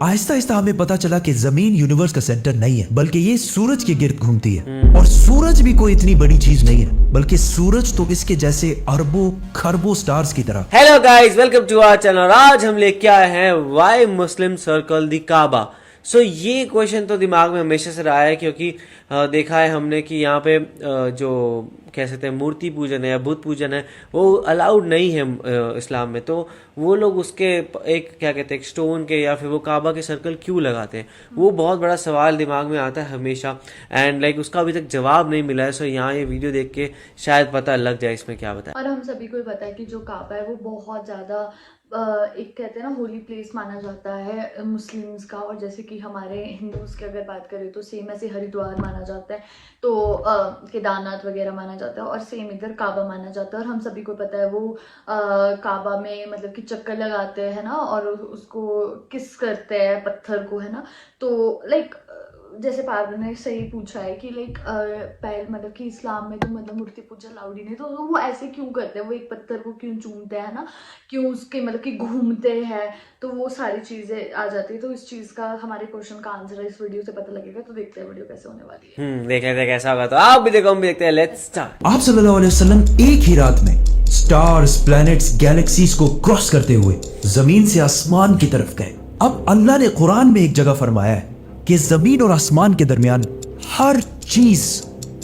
आहिस्ता आहिस्ता हमें पता चला कि जमीन यूनिवर्स का सेंटर नहीं है, बल्कि ये सूरज के गिर्द घूमती है। और सूरज भी कोई इतनी बड़ी चीज नहीं है, बल्कि सूरज तो इसके जैसे अरबों खरबों स्टार्स की तरह। Hello guys, welcome to our channel. और आज हम लेके आए हैं why Muslim circle the Kaaba. So ये क्वेश्चन तो दिमाग में हमेशा से रहा है, क्योंकि देखा है हमने कि यहाँ पे जो कह सकते हैं मूर्ति पूजन है या बुत पूजन है वो अलाउड नहीं है इस्लाम में। तो वो लोग उसके एक क्या कहते हैं स्टोन के या फिर वो काबा के सर्कल क्यों लगाते हैं, वो बहुत बड़ा सवाल दिमाग में आता है हमेशा। एंड लाइक उसका अभी तक जवाब नहीं मिला है। सो यहाँ ये वीडियो देख के शायद पता लग जाए इसमें क्या बताया। और हम सभी को पता है कि जो काबा है वो बहुत ज़्यादा एक कहते हैं ना होली प्लेस माना जाता है मुस्लिम्स का। और जैसे कि हमारे हिंदूज़ की अगर बात करें तो सेम ऐसे हरिद्वार माना जाता है, तो केदारनाथ वगैरह माना जाता है, और सेम इधर काबा माना जाता है। और हम सभी को पता है वो काबा में मतलब कि चक्कर लगाते हैं ना, और उसको किस करते हैं पत्थर को, है ना। तो लाइक जैसे पार्वती ने सही पूछा है कि लाइक पहले मतलब कि इस्लाम में तो मतलब मूर्ति पूजा अलाउड ही नहीं, तो वो ऐसे क्यों करते हैं, वो एक पत्थर को क्यों चूमते हैं ना, क्यों उसके मतलब कि घूमते हैं, तो वो सारी चीजें आ जाती है। तो इस चीज का हमारे क्वेश्चन का आंसर इस वीडियो से पता लगेगा। तो देखते हैं वीडियो कैसे होने वाली है। देख लेते हैं कैसा होगा। तो आप भी देखो, हम भी देखते हैं। Let's start. आप सल्लल्लाहु अलैहि वसल्लम एक ही रात में स्टार्स, प्लैनेट्स, गैलेक्सीज को क्रॉस करते हुए जमीन से आसमान की तरफ गए। अब अल्लाह ने कुरान में एक जगह फरमाया है कि जमीन और आसमान के दरमियान हर चीज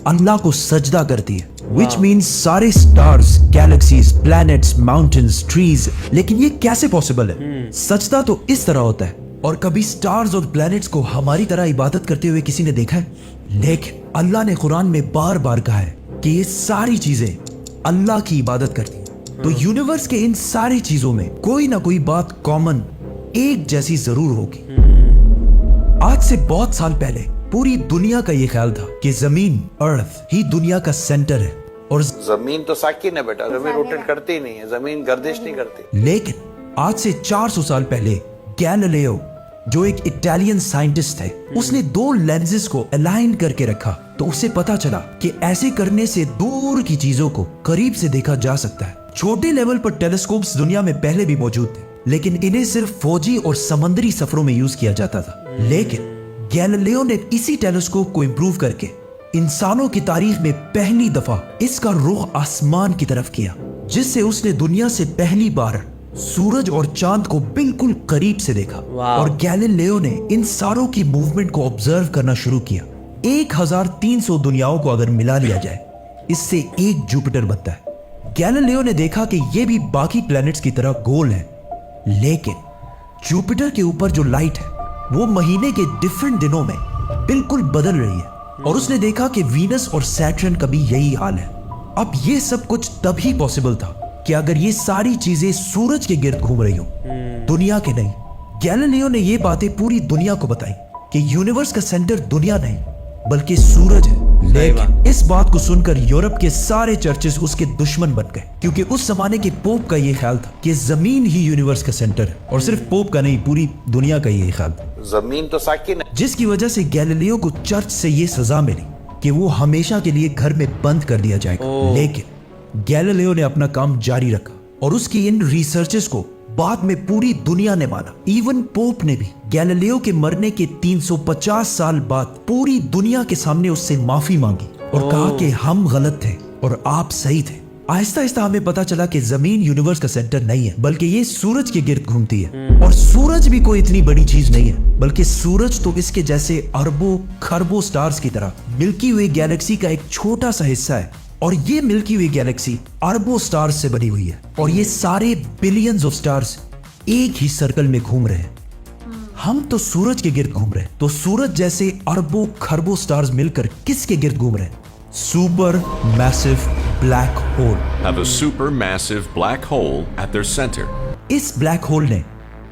अल्लाह को सजदा करती है, विच मीन्स सारे stars, galaxies, planets, mountains, trees. लेकिन ये कैसे पॉसिबल है? सजदा तो इस तरह होता है। और कभी स्टार्स और प्लैनेट्स को हमारी तरह इबादत करते हुए किसी ने देखा है? लेकिन अल्लाह ने कुरान में बार बार कहा है कि ये सारी चीजें अल्लाह की इबादत करती हैं। तो यूनिवर्स के इन सारी चीजों में कोई ना कोई बात कॉमन, एक जैसी जरूर होगी। आज से बहुत साल पहले पूरी दुनिया का ये ख्याल था कि जमीन, अर्थ ही दुनिया का सेंटर है। और जमीन तो साकिन है बेटा, जमीन रोटेट करती ही नहीं है, जमीन गर्दिश नहीं करती। लेकिन आज से 400 साल पहले गैलीलियो, जो एक इटालियन साइंटिस्ट थे, उसने दो लेंसेज को अलाइन करके रखा। तो उसे पता चला कि ऐसे करने से दूर की चीजों को करीब से देखा जा सकता है। छोटे लेवल पर टेलीस्कोप्स दुनिया में पहले भी मौजूद थे, लेकिन इन्हें सिर्फ फौजी और समुद्री सफरों में यूज किया जाता था। लेकिन गैलीलियो ने इसी टेलीस्कोप को इंप्रूव करके इंसानों की तारीख में पहली दफा इसका रुख आसमान की तरफ किया, जिससे उसने दुनिया से पहली बार सूरज और चांद को बिल्कुल करीब से देखा। और गैलीलियो ने इन सारों की मूवमेंट को ऑब्जर्व करना शुरू किया। 1300 दुनियाओं को अगर मिला लिया जाए, इससे एक जुपिटर बनता है। गैलीलियो ने देखा कि ये भी बाकी प्लैनेट्स की तरह गोल है, लेकिन जुपिटर के ऊपर जो लाइट है वो महीने के डिफरेंट दिनों में बिल्कुल बदल रही है। और उसने देखा कि वीनस और सैटर्न का भी यही हाल है। अब ये सब कुछ तभी पॉसिबल था कि अगर ये सारी चीजें सूरज के गिर्द घूम रही हो, दुनिया के नहीं। गैलीलियो ने ये बातें पूरी दुनिया को बताई कि यूनिवर्स का सेंटर दुनिया नहीं बल्कि सूरज है। लेकिन इस बात को सुनकर यूरोप के सारे चर्चेस उसके दुश्मन बन गए, क्योंकि उस जमाने के पोप का ये ख्याल था कि जमीन ही यूनिवर्स का सेंटर है। और सिर्फ पोप का नहीं, पूरी दुनिया का ये ख्याल था। जमीन तो साकिन है, जिसकी वजह से गैलीलियो को चर्च से ये सजा मिली कि वो हमेशा के लिए घर में बंद कर दिया जाएगा। लेकिन गैलीलियो ने अपना काम जारी रखा और उसकी इन रिसर्चेस को बाद में पूरी दुनिया ने माना। इवन पोप ने भी गैलीलियो के मरने के 350 साल बाद पूरी दुनिया के सामने उससे माफी मांगी और कहा कि हम गलत थे और आप सही थे। आहिस्ता आहिस्ता हमें पता चला कि जमीन यूनिवर्स का सेंटर नहीं है, बल्कि ये सूरज के गिर्द घूमती है। और सूरज भी कोई इतनी बड़ी चीज नहीं है, बल्कि सूरज तो इसके जैसे अरबों खरबों स्टार्स की तरह मिल्की वे गैलेक्सी का एक छोटा सा हिस्सा है। और ये मिल्की हुई गैलेक्सी अरबों स्टार्स से बनी हुई है, और ये सारे बिलियंस ऑफ स्टार्स एक ही सर्कल में घूम रहे हैं। हम तो सूरज के गिर्द घूम रहे हैं, तो सूरज जैसे अरबों खरबों स्टार्स मिलकर किसके गिर्द घूम रहे हैं? Super massive black hole. Have a supermassive black hole at their center. इस ब्लैक होल ने,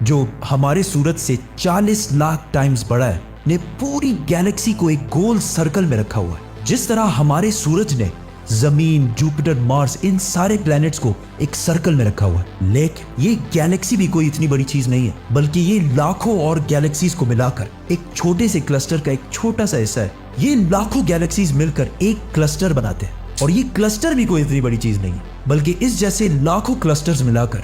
जो हमारे सूरज से 40 लाख टाइम्स बड़ा है, ने पूरी गैलेक्सी को एक गोल सर्कल में रखा हुआ है। जिस तरह हमारे सूरज ने जमीन, जुपिटर, मार्स, इन सारे प्लैनेट्स को एक सर्कल में रखा हुआ है। लेकिन ये गैलेक्सी भी कोई इतनी बड़ी चीज नहीं है, बल्कि ये लाखों और गैलेक्सीज को मिलाकर एक छोटे से क्लस्टर का एक छोटा सा हिस्सा है। ये लाखों गैलेक्सीज मिलकर एक क्लस्टर बनाते हैं, और ये क्लस्टर भी कोई इतनी बड़ी चीज नहीं है, बल्कि इस जैसे लाखों क्लस्टर्स मिलाकर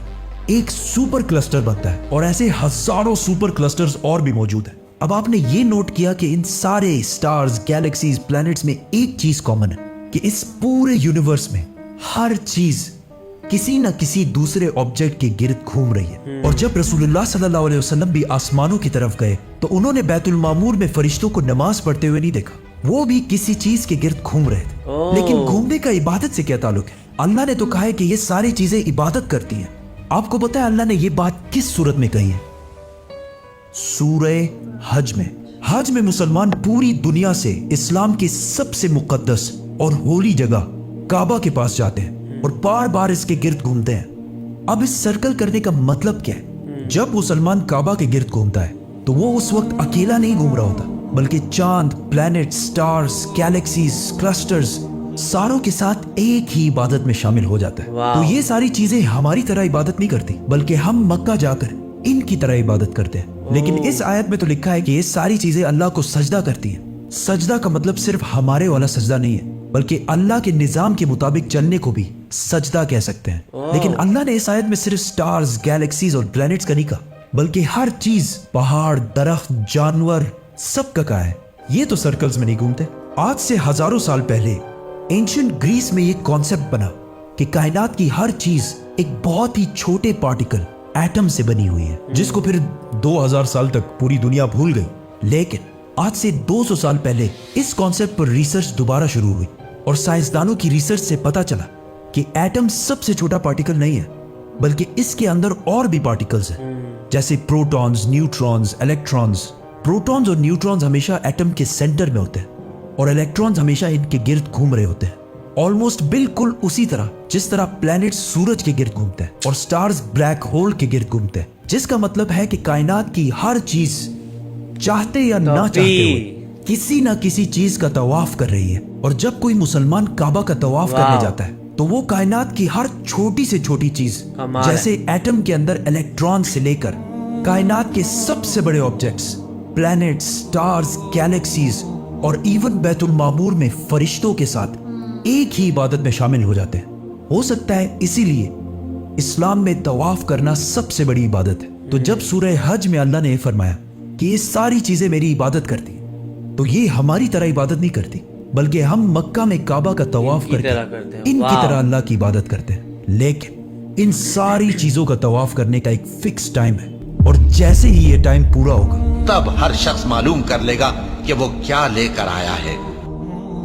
एक सुपर क्लस्टर बनता है और ऐसे हजारों सुपर क्लस्टर्स और भी मौजूद है। अब आपने ये नोट किया कि इन सारे स्टार्स, गैलेक्सीज, प्लैनेट्स में एक चीज कॉमन है कि इस पूरे यूनिवर्स में हर चीज किसी न किसी दूसरे ऑब्जेक्ट के गिर्द घूम रही है। और जब रसूलुल्लाह सल्लल्लाहु अलैहि वसल्लम भी आसमानों की तरफ गए तो उन्होंने बैतुल मामूर में फरिश्तों को नमाज पढ़ते हुए नहीं देखा, वो भी किसी चीज के गिर्द घूम रहे थे। लेकिन घूमने का इबादत से क्या ताल्लुक है? अल्लाह ने तो कहा है कि ये सारी चीजें इबादत करती हैं। आपको पता है अल्लाह ने ये बात किस सूरत में कही है? सूरह हज में। हज में मुसलमान पूरी दुनिया से इस्लाम की सबसे मुकद्दस और होली जगह काबा के पास जाते हैं और बार बार इसके गिर्द घूमते हैं। अब इस सर्कल करने का मतलब क्या है? जब मुसलमान काबा के गिर्द घूमता है तो वो उस वक्त अकेला नहीं घूम रहा होता, बल्कि चांद, प्लैनेट, स्टार्स, गैलेक्सीज, क्लस्टर्स सारों के साथ एक ही इबादत में शामिल हो जाता है। तो ये सारी चीजें हमारी तरह इबादत नहीं करती, बल्कि हम मक्का जाकर इनकी तरह इबादत करते हैं। लेकिन इस आयत में तो लिखा है कि ये सारी चीजें अल्लाह को सजदा करती हैं। सजदा का मतलब सिर्फ हमारे वाला सजदा नहीं है, बल्कि अल्लाह के निजाम के मुताबिक चलने को भी सजदा कह सकते हैं। लेकिन अल्लाह ने इस आयत में सिर्फ स्टार्स, गैलेक्सीज और प्लैनेट्स का नहीं कहा, बल्कि हर चीज, पहाड़, दरख्त, जानवर, सबका कहा है। ये तो सर्कल्स में नहीं घूमते। आज से हजारों साल पहले एंशिएंट ग्रीस में ये कॉन्सेप्ट बना कि कायनात की हर चीज एक बहुत ही छोटे पार्टिकल, एटम से बनी हुई है, जिसको फिर 2000 साल तक पूरी दुनिया भूल गई। लेकिन आज से 200 साल पहले इस कॉन्सेप्ट पर रिसर्च दोबारा शुरू हुई और साइंसदानों की रिसर्च से पता चला कि एटम सबसे छोटा पार्टिकल नहीं है, बल्कि इसके अंदर और भी पार्टिकल्स हैं, जैसे प्रोटॉन्स, न्यूट्रॉन्स, इलेक्ट्रॉन्स। प्रोटॉन्स और न्यूट्रॉन्स हमेशा एटम के सेंटर में होते हैं और इलेक्ट्रॉन्स हमेशा इनके गिर्द घूम रहे होते हैं, ऑलमोस्ट बिल्कुल उसी तरह जिस तरह प्लैनेट सूरज के गिर्द घूमते हैं और स्टार्स ब्लैक होल के गिर्द घूमते हैं। जिसका मतलब है कि कायनात की हर चीज चाहते या ना चाहते हुए किसी ना किसी चीज का तवाफ कर रही है। और जब कोई मुसलमान काबा का तवाफ करने जाता है तो वो कायनात की हर छोटी से छोटी चीज, जैसे एटम के अंदर इलेक्ट्रॉन से लेकर कायनात के सबसे बड़े ऑब्जेक्ट्स, प्लैनेट्स, स्टार्स, गैलेक्सीज और इवन बैतुल मामूर में फरिश्तों के साथ एक ही इबादत में शामिल हो जाते हैं। हो सकता है इसीलिए इस्लाम में तवाफ करना सबसे बड़ी इबादत है। तो जब सूरह हज में अल्लाह ने फरमाया कि ये सारी चीजें मेरी इबादत करती, तो ये हमारी तरह इबादत नहीं करती, बल्कि हम मक्का में काबा का तवाफ करके इनकी तरह अल्लाह की इबादत करते हैं। लेकिन इन सारी चीजों का तवाफ करने का एक फिक्स टाइम है और जैसे ही ये टाइम पूरा होगा तब हर शख्स मालूम कर लेगा कि वो क्या लेकर आया है।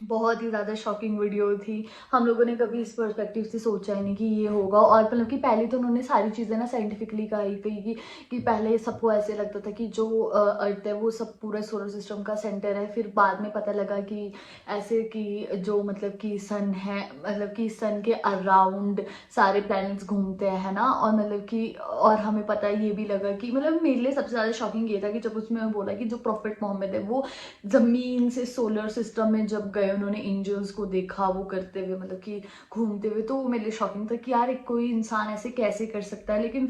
बहुत ही ज़्यादा शॉकिंग वीडियो थी। हम लोगों ने कभी इस पर्सपेक्टिव से सोचा ही नहीं कि ये होगा। और मतलब कि पहले तो उन्होंने सारी चीज़ें ना साइंटिफिकली कही कि पहले सबको ऐसे लगता था कि जो अर्थ है वो सब पूरे सोलर सिस्टम का सेंटर है। फिर बाद में पता लगा कि ऐसे कि जो मतलब कि सन है, मतलब कि सन के अराउंड सारे प्लैनेट्स घूमते हैं ना। और मतलब कि और हमें पता ये भी लगा कि मतलब मेरे लिए सबसे ज़्यादा शॉकिंग ये था कि जब उसमें बोला कि जो प्रॉफिट मोहम्मद है वो ज़मीन से सोलर सिस्टम में जब गए, उन्होंने एंजल्स को देखा वो करते हुए, मतलब कि घूमते हुए। तो मेरे लिए शॉकिंग था कि यार एक कोई इंसान ऐसे कैसे कर सकता है। लेकिन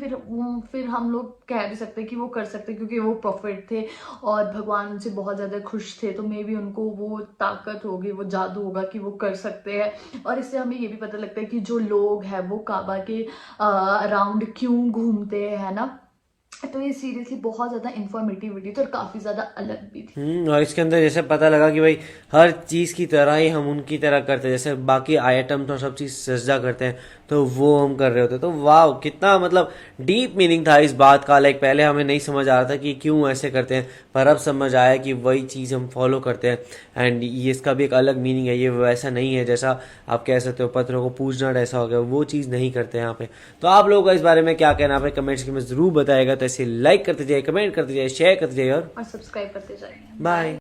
फिर हम लोग कह भी सकते हैं कि वो कर सकते हैं क्योंकि वो प्रॉफिट थे और भगवान उनसे बहुत ज़्यादा खुश थे। तो मे भी उनको वो ताकत होगी, वो जादू होगा कि वो कर सकते हैं। और इससे हमें ये भी पता लगता है कि जो लोग हैं वो काबा के अराउंड क्यों घूमते हैं ना। तो ये सीरियसली बहुत ज़्यादा इन्फॉर्मेटिव वीडियो थी और काफ़ी ज़्यादा अलग भी थी। और इसके अंदर जैसे पता लगा कि भाई हर चीज़ की तरह ही हम उनकी तरह करते हैं, जैसे बाकी आइटम तो सब चीज़ सजदा करते हैं तो वो हम कर रहे होते। तो वाह, कितना मतलब डीप मीनिंग था इस बात का। लाइक पहले हमें नहीं समझ आ रहा था कि क्यों ऐसे करते हैं, पर अब समझ आया कि वही चीज़ हम फॉलो करते हैं। एंड ये इसका भी एक अलग मीनिंग है। ये वैसा नहीं है जैसा आप कह सकते हो पत्थरों को पूजना ऐसा हो गया, वो चीज़ नहीं करते यहाँ पे। तो आप लोगों का इस बारे में क्या कहना है कमेंट्स में ज़रूर बताएगा। तो ऐसे लाइक करते जाइए, कमेंट करते जाइए, शेयर करते जाइए और सब्सक्राइब करते जाइए। बाय।